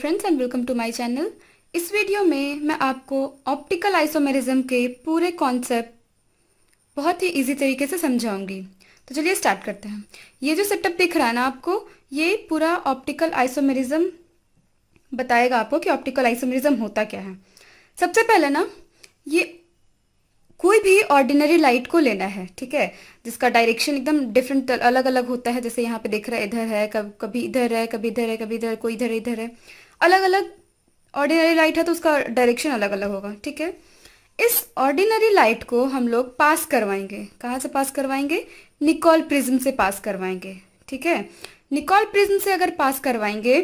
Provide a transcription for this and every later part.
Friends and welcome to my channel. इस video में मैं आपको ऑप्टिकल आइसोमेरिज्म के पूरे कॉन्सेप्ट बहुत ही इजी तरीके से समझाऊंगी। तो चलिए स्टार्ट करते हैं। ये जो सेटअप दिख रहा है ना आपको, ये पूरा ऑप्टिकल आइसोमेरिज्म बताएगा आपको कि ऑप्टिकल आइसोमेरिज्म होता क्या है। सबसे पहले ना, ये कोई भी ऑर्डिनरी लाइट को लेना है, ठीक है, जिसका डायरेक्शन एकदम डिफरेंट अलग अलग होता है। जैसे यहाँ पे देख रहा है, इधर है, कभी इधर है, कभी इधर है, कभी इधर, कोई इधर इधर है, अलग अलग ऑर्डिनरी लाइट है तो उसका डायरेक्शन अलग अलग होगा, ठीक है। इस ऑर्डिनरी लाइट को हम लोग पास करवाएंगे। कहाँ से पास करवाएंगे? निकोल प्रिज्म से पास करवाएंगे, ठीक है। निकोल प्रिज्म से अगर पास करवाएंगे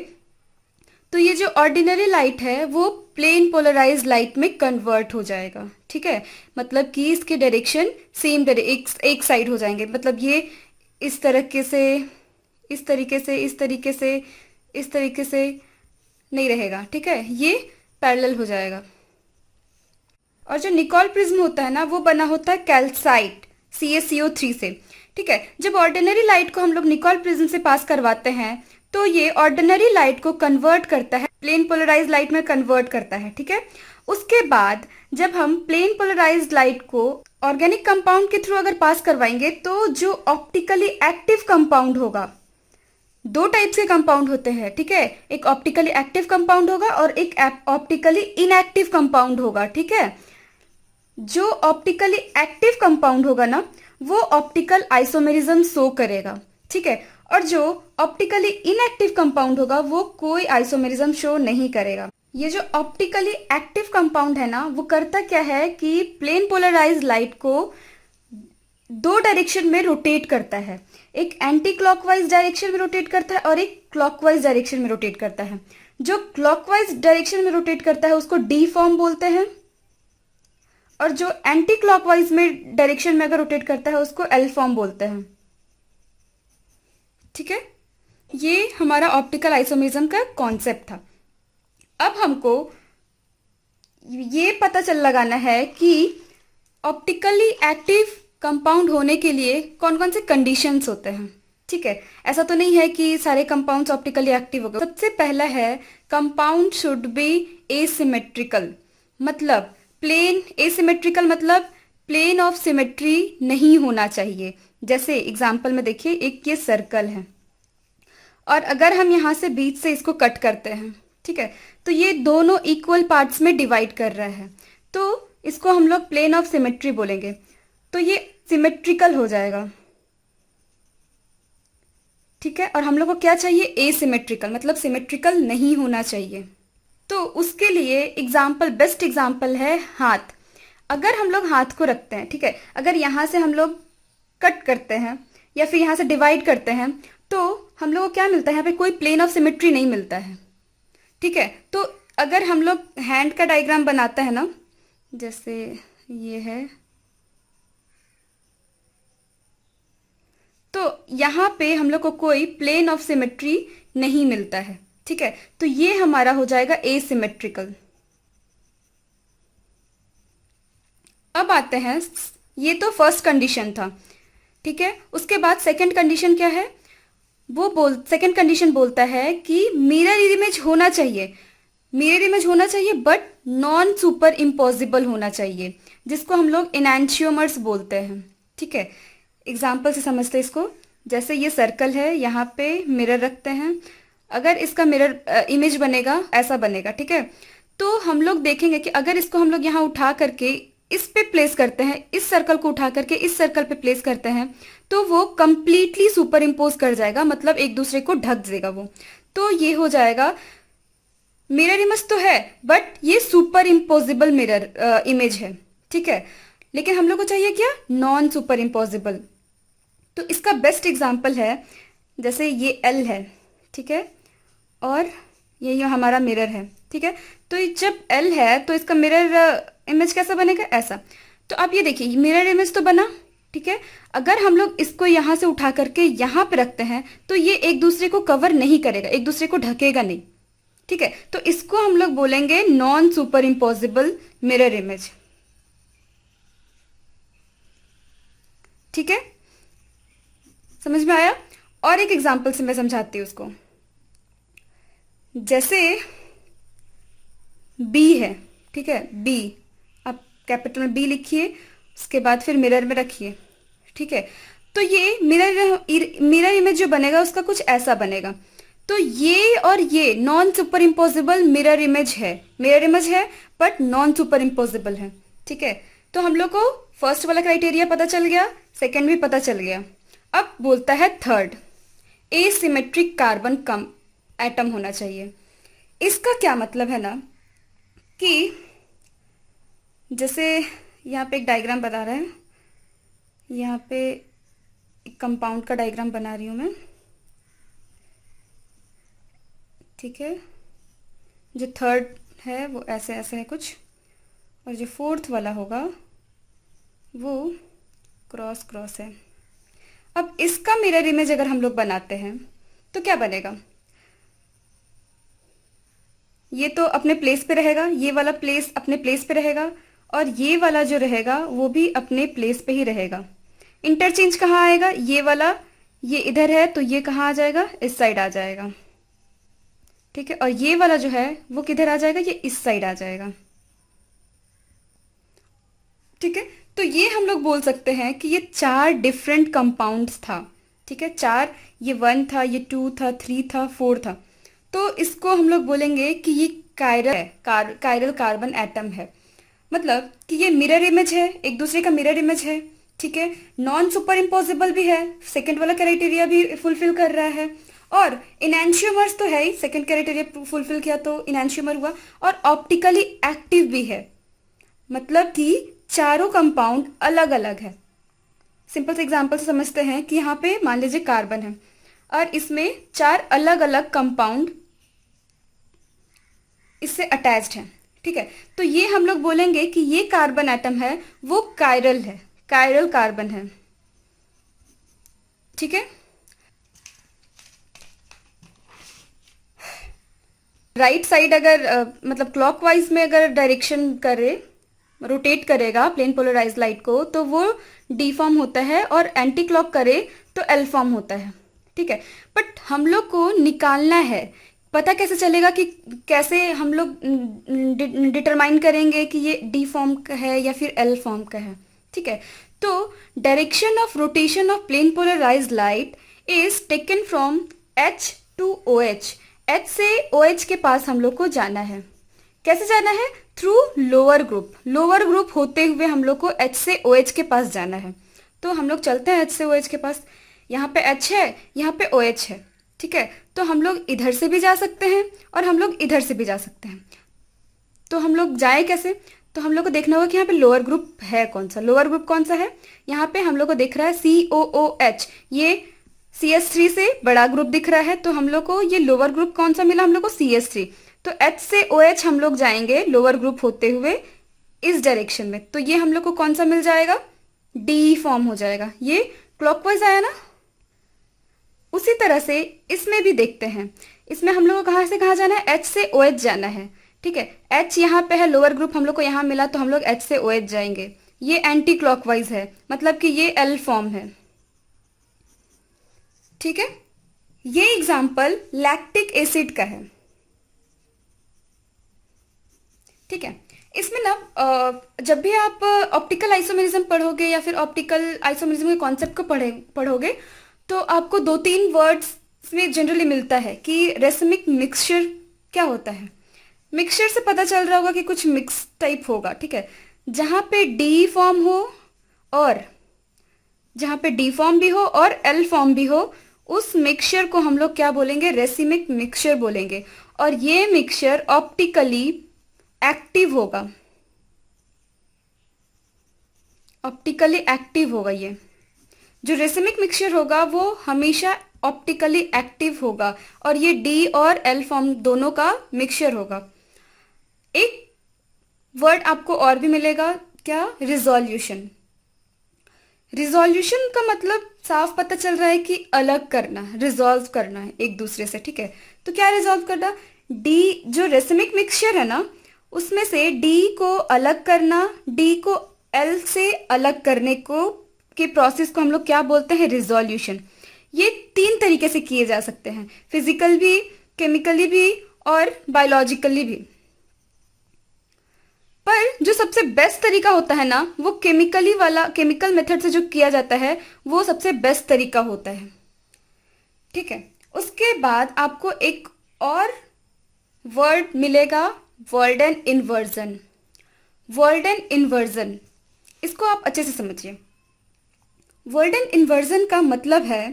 तो ये जो ऑर्डिनरी लाइट है वो प्लेन पोलराइज लाइट में कन्वर्ट हो जाएगा, ठीक है। मतलब कि इसके डायरेक्शन सेम एक साइड हो जाएंगे। मतलब ये इस तरीके से, इस तरीके से, इस तरीके से, इस तरीके से नहीं रहेगा, ठीक है, ये पैरेलल हो जाएगा। और जो निकोल प्रिज्म होता है ना, वो बना होता है कैल्साइट CaCO3 से, ठीक है। जब ऑर्डिनरी लाइट को हम लोग निकोल प्रिज्म से पास करवाते हैं तो ये ऑर्डिनरी लाइट को कन्वर्ट करता है, प्लेन पोलराइज लाइट में कन्वर्ट करता है, ठीक है। उसके बाद जब हम प्लेन पोलराइज लाइट को ऑर्गेनिक कंपाउंड के थ्रू अगर पास करवाएंगे तो जो ऑप्टिकली एक्टिव कंपाउंड होगा, दो टाइप्स के कंपाउंड होते हैं, ठीक है, एक ऑप्टिकली एक्टिव कंपाउंड होगा और एक ऑप्टिकली इनएक्टिव कंपाउंड होगा, ठीक है। जो ऑप्टिकली एक्टिव कंपाउंड होगा ना, वो ऑप्टिकल आइसोमेरिज्म शो करेगा, ठीक है। और जो ऑप्टिकली इनएक्टिव कंपाउंड होगा वो कोई आइसोमेरिज्म शो नहीं करेगा। ये जो ऑप्टिकली एक्टिव कंपाउंड है ना, वो करता क्या है कि प्लेन पोलराइज लाइट को दो डायरेक्शन में रोटेट करता है। एक एंटी क्लॉकवाइज डायरेक्शन में रोटेट करता है और एक क्लॉकवाइज डायरेक्शन में रोटेट करता है। जो क्लॉकवाइज डायरेक्शन में रोटेट करता है उसको डी फॉर्म बोलते हैं, और जो एंटी क्लॉकवाइज में डायरेक्शन में अगर रोटेट करता है उसको एल फॉर्म बोलते हैं, ठीक है। ये हमारा ऑप्टिकल आइसोमेरिज्म का कॉन्सेप्ट था। अब हमको ये पता चल लगाना है कि ऑप्टिकली एक्टिव कंपाउंड होने के लिए कौन कौन से कंडीशंस होते हैं, ठीक है। ऐसा तो नहीं है कि सारे कंपाउंड्स ऑप्टिकली एक्टिव हो गए। सबसे पहला है, कंपाउंड शुड बी एसिमेट्रिकल। मतलब प्लेन एसिमेट्रिकल, मतलब प्लेन ऑफ सिमेट्री नहीं होना चाहिए। जैसे एग्जांपल में देखिए, एक ये सर्कल है और अगर हम यहां से बीच से इसको कट करते हैं, ठीक है, तो ये दोनों इक्वल पार्ट्स में डिवाइड कर रहा है, तो इसको हम लोग प्लेन ऑफ सिमेट्री बोलेंगे। तो ये सिमेट्रिकल हो जाएगा, ठीक है। और हम लोग को क्या चाहिए? एसिमेट्रिकल, मतलब सिमेट्रिकल नहीं होना चाहिए। तो उसके लिए एग्जाम्पल, बेस्ट एग्जाम्पल है हाथ। अगर हम लोग हाथ को रखते हैं, ठीक है, अगर यहां से हम लोग कट करते हैं या फिर यहां से डिवाइड करते हैं तो हम लोग को क्या मिलता है? यहाँ पे कोई प्लेन ऑफ सिमेट्री नहीं मिलता है, ठीक है। तो अगर हम लोग हैंड का डायग्राम बनाते हैं ना, जैसे ये है, तो यहाँ पे हम लोग को कोई प्लेन ऑफ सिमेट्री नहीं मिलता है, ठीक है। तो ये हमारा हो जाएगा एसिमेट्रिकल। अब आते हैं, ये तो फर्स्ट कंडीशन था, ठीक है। उसके बाद सेकंड कंडीशन क्या है? सेकंड कंडीशन बोलता है कि मिरर इमेज होना चाहिए। मिरर इमेज होना चाहिए बट नॉन सुपर इम्पॉसिबल होना चाहिए, जिसको हम लोग एनांशियोमर्स बोलते हैं, ठीक है। एग्जाम्पल से समझते हैं इसको। जैसे ये सर्कल है, यहाँ पे मिरर रखते हैं, अगर इसका मिरर इमेज बनेगा, ऐसा बनेगा, ठीक है। तो हम लोग देखेंगे कि अगर इसको हम लोग यहाँ उठा करके इस पे प्लेस करते हैं, इस सर्कल को उठा करके इस सर्कल पे प्लेस करते हैं, तो वो कंप्लीटली सुपर इम्पोज कर जाएगा, मतलब एक दूसरे को ढक देगा वो। तो ये हो जाएगा, मिरर इमेज तो है बट ये सुपर इम्पोजिबल मिरर इमेज है, ठीक है। लेकिन हम लोग को चाहिए क्या? Non super imposable. तो इसका बेस्ट एग्जाम्पल है, जैसे ये एल है, ठीक है, और ये हमारा मिरर है, ठीक है। तो जब एल है तो इसका मिरर इमेज कैसा बनेगा? ऐसा। तो आप ये देखिए, मिरर इमेज तो बना, ठीक है। अगर हम लोग इसको यहां से उठा करके यहां पे रखते हैं तो ये एक दूसरे को कवर नहीं करेगा, एक दूसरे को ढकेगा नहीं, ठीक है। तो इसको हम लोग बोलेंगे non super impossible mirror image, ठीक है। समझ में आया? और एक एग्जाम्पल से मैं समझाती हूँ उसको। जैसे बी है, ठीक है, बी, आप कैपिटल में बी लिखिए, उसके बाद फिर मिरर में रखिए, ठीक है। तो ये मिरर इमेज जो बनेगा उसका कुछ ऐसा बनेगा। तो ये और ये non super imposable mirror image है बट नॉन सुपर इम्पोजिबल है, ठीक है। तो हम लोग को फर्स्ट वाला क्राइटेरिया पता चल गया, सेकंड भी पता चल गया। अब बोलता है थर्ड, एसिमेट्रिक कार्बन कम एटम होना चाहिए। इसका क्या मतलब है ना कि जैसे यहाँ पे एक डायग्राम बता रहा है, यहाँ पे एक कंपाउंड का डायग्राम बना रही हूँ मैं, ठीक है। जो थर्ड है वो ऐसे ऐसे है कुछ, और जो फोर्थ वाला होगा वो क्रॉस क्रॉस है। अब इसका मिरर इमेज अगर हम लोग बनाते हैं तो क्या बनेगा, ये तो अपने प्लेस पे रहेगा, ये वाला प्लेस अपने प्लेस पे रहेगा, और ये वाला जो रहेगा वो भी अपने प्लेस पे ही रहेगा। इंटरचेंज कहाँ आएगा, ये वाला ये इधर है तो ये कहाँ आ जाएगा, इस साइड आ जाएगा, ठीक है। और ये वाला जो है वो किधर आ जाएगा, ये इस साइड आ जाएगा, ठीक है। तो ये हम लोग बोल सकते हैं कि ये 4 डिफरेंट कंपाउंड्स था, ठीक है, 4, ये 1 था, ये 2 था, 3 था, 4 था। तो इसको हम लोग बोलेंगे कि ये कायरल है, कायरल कार्बन एटम है। मतलब कि ये मिरर इमेज है, एक दूसरे का मिरर इमेज है, ठीक है। नॉन सुपर इम्पॉसिबल भी है, सेकंड वाला क्राइटेरिया भी फुलफिल कर रहा है, और इनैंशियोमर्स तो है ही, सेकंड क्राइटेरिया फुलफिल किया तो इनैंशियोमर हुआ, और ऑप्टिकली एक्टिव भी है। मतलब कि चारों कंपाउंड अलग अलग है। सिंपल से एग्जांपल से समझते हैं कि यहाँ पे मान लीजिए कार्बन है और इसमें 4 अलग अलग कंपाउंड इससे अटैच्ड हैं, ठीक है। तो ये हम लोग बोलेंगे कि ये कार्बन एटम है वो कायरल है, कायरल कार्बन है, ठीक है। राइट साइड अगर मतलब क्लॉकवाइज में अगर डायरेक्शन करे, रोटेट करेगा प्लेन पोलराइज लाइट को, तो वो डी फॉर्म होता है, और एंटी क्लॉक करे तो एल फॉर्म होता है, ठीक है। बट हम लोग को निकालना है, पता कैसे चलेगा कि कैसे हम लोग डिटरमाइन करेंगे कि ये डी फॉर्म का है या फिर एल फॉर्म का है, ठीक है। तो direction of rotation of plane polarise light is taken from H to O H. H से ओ एच के पास हम लोग को जाना है। कैसे जाना है, through lower group, lower group होते हुए हम लोग को एच से ओ एच के पास जाना है। तो हम लोग चलते हैं एच से ओ एच के पास, यहाँ पे एच है, यहाँ पे ओ एच है, ठीक है। तो हम लोग इधर से भी जा सकते हैं और हम लोग इधर से भी जा सकते हैं। तो हम लोग जाए कैसे, तो हम लोग को देखना होगा कि यहाँ पे लोअर ग्रुप है कौन सा, लोअर ग्रुप कौन सा है, यहाँ पे हम लोग को दिख रहा है COOH, ये CS3 से बड़ा ग्रुप दिख रहा है, तो हम लोग को ये लोअर ग्रुप कौन सा मिला, हम लोग को CS3। तो H से OH हम लोग जाएंगे लोअर ग्रुप होते हुए इस डायरेक्शन में, तो ये हम लोग को कौन सा मिल जाएगा, डी फॉर्म हो जाएगा। ये क्लॉकवाइज आया ना। उसी तरह से इसमें भी देखते हैं, इसमें हम लोग को कहाँ से कहाँ जाना है, H से OH जाना है, ठीक है। H यहाँ पे है, लोअर ग्रुप हम लोग को यहाँ मिला, तो हम लोग H से OH जाएंगे। ये एंटी क्लॉकवाइज है, मतलब कि ये L फॉर्म है, ठीक है। ये एग्जाम्पल लैक्टिक एसिड का है, ठीक है। इसमें ना जब भी आप ऑप्टिकल आइसोमेरिज्म पढ़ोगे या फिर ऑप्टिकल आइसोमेरिज्म के कॉन्सेप्ट को पढ़ोगे तो आपको 2-3 वर्ड्स में जनरली मिलता है कि रेसमिक मिक्सचर क्या होता है। मिक्सचर से पता चल रहा होगा कि कुछ मिक्स टाइप होगा, ठीक है। जहाँ पे डी फॉर्म हो और जहाँ पे डी फॉर्म भी हो और एल फॉर्म भी हो, उस मिक्सचर को हम लोग क्या बोलेंगे, रेसिमिक मिक्सचर बोलेंगे। और ये मिक्सचर ऑप्टिकली एक्टिव होगा, ऑप्टिकली एक्टिव होगा। ये जो रेसिमिक मिक्सचर होगा वो हमेशा ऑप्टिकली एक्टिव होगा, और ये डी और एल फॉर्म दोनों का मिक्सचर होगा। एक वर्ड आपको और भी मिलेगा, क्या, रिजोल्यूशन। रिजोल्यूशन का मतलब साफ पता चल रहा है कि अलग करना, रिजॉल्व करना है एक दूसरे से, ठीक है। तो क्या रिजॉल्व करना, डी जो रेसिमिक मिक्सचर है ना, उसमें से डी को अलग करना, डी को एल से अलग करने को के प्रोसेस को हम लोग क्या बोलते हैं, रिजोल्यूशन। ये 3 तरीके से किए जा सकते हैं, फिजिकल भी, केमिकली भी और बायोलॉजिकली भी। पर जो सबसे बेस्ट तरीका होता है ना, वो केमिकल मेथड से जो किया जाता है वो सबसे बेस्ट तरीका होता है। ठीक है, उसके बाद आपको एक और वर्ड मिलेगा, वर्डन इन्वर्जन। वर्डन इन्वर्जन, इसको आप अच्छे से समझिए। वर्डन इन्वर्जन का मतलब है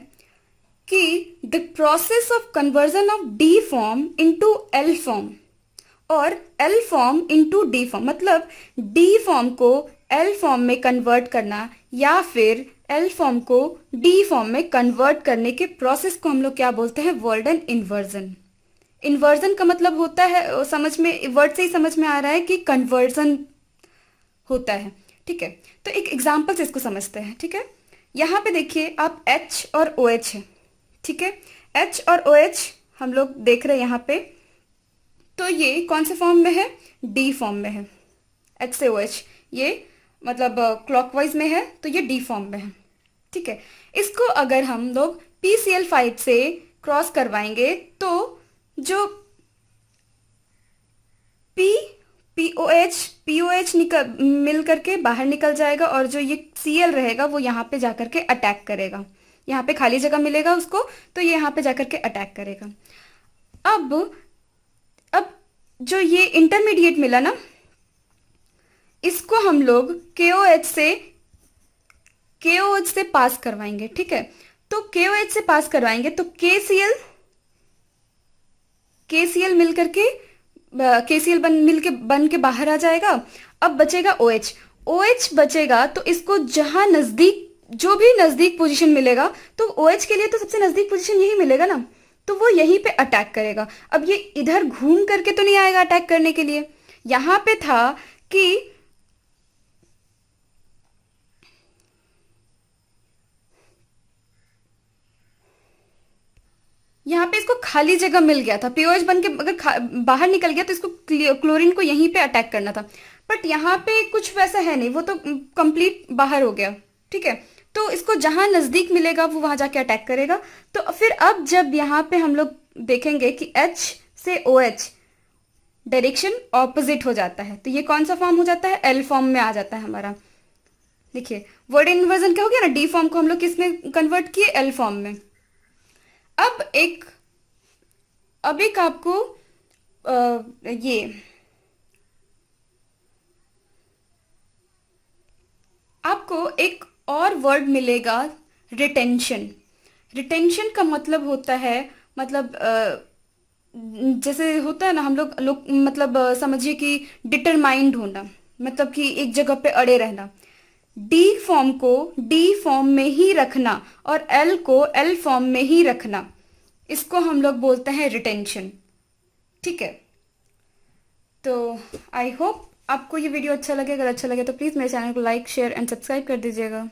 कि the process of conversion of D form into L form और L form into D form, मतलब डी फॉर्म को एल फॉर्म में कन्वर्ट करना या फिर एल फॉर्म को डी फॉर्म में कन्वर्ट करने के प्रोसेस को हम लोग क्या बोलते हैं, वर्डन इन्वर्जन। इन्वर्जन का मतलब होता है, समझ में, वर्ड से ही समझ में आ रहा है कि कन्वर्जन होता है। ठीक है, तो एक एग्जाम्पल से इसको समझते हैं। ठीक है, यहाँ पे देखिए आप H और OH है। ठीक है, H और OH हम लोग देख रहे हैं यहाँ पे, तो ये कौन से फॉर्म में है, डी फॉर्म में है। H से OH ये मतलब क्लॉकवाइज में है, तो ये डी फॉर्म में है। ठीक है, इसको अगर हम लोग PCl5 से क्रॉस करवाएंगे तो जो POH निकल मिल करके बाहर निकल जाएगा और जो ये Cl रहेगा वो यहाँ पे जाकर के अटैक करेगा। यहाँ पे खाली जगह मिलेगा उसको, तो ये यहाँ पे जाकर के अटैक करेगा। अब जो ये इंटरमीडिएट मिला ना, इसको हम लोग KOH से पास करवाएंगे। ठीक है, तो KOH से पास करवाएंगे तो KCl मिल करके KCl बन के बाहर आ जाएगा। अब बचेगा OH। OH बचेगा तो इसको जहां नजदीक, जो भी नजदीक पोजीशन मिलेगा, तो OH के लिए तो सबसे नजदीक पोजीशन यही मिलेगा ना, तो वो यहीं पे अटैक करेगा। अब ये इधर घूम करके तो नहीं आएगा अटैक करने के लिए। यहां पे था कि यहाँ पे इसको खाली जगह मिल गया था, पीओएच बन के अगर बाहर निकल गया तो इसको क्लोरीन को यहीं पे अटैक करना था, बट यहाँ पे कुछ वैसा है नहीं, वो तो कंप्लीट बाहर हो गया। ठीक है, तो इसको जहां नजदीक मिलेगा वो वहां जाके अटैक करेगा। तो फिर अब जब यहाँ पे हम लोग देखेंगे कि H से OH डायरेक्शन ऑपोजिट हो जाता है, तो ये कौन सा फॉर्म हो जाता है, एल फॉर्म में आ जाता है हमारा। देखिए वर्ड इन्वर्जन क्या हो गया ना, डी फॉर्म को हम लोग किस में कन्वर्ट किए, एल फॉर्म में। अब एक आपको ये आपको एक और वर्ड मिलेगा, रिटेंशन। रिटेंशन का मतलब होता है, मतलब जैसे होता है ना, हम लोग मतलब समझिए कि डिटरमाइंड होना, मतलब कि एक जगह पे अड़े रहना। डी फॉर्म को डी फॉर्म में ही रखना और एल को एल फॉर्म में ही रखना, इसको हम लोग बोलते हैं रिटेंशन। ठीक है, तो आई होप आपको ये वीडियो अच्छा लगे। अगर अच्छा लगे तो प्लीज़ मेरे चैनल को लाइक, शेयर एंड सब्सक्राइब कर दीजिएगा।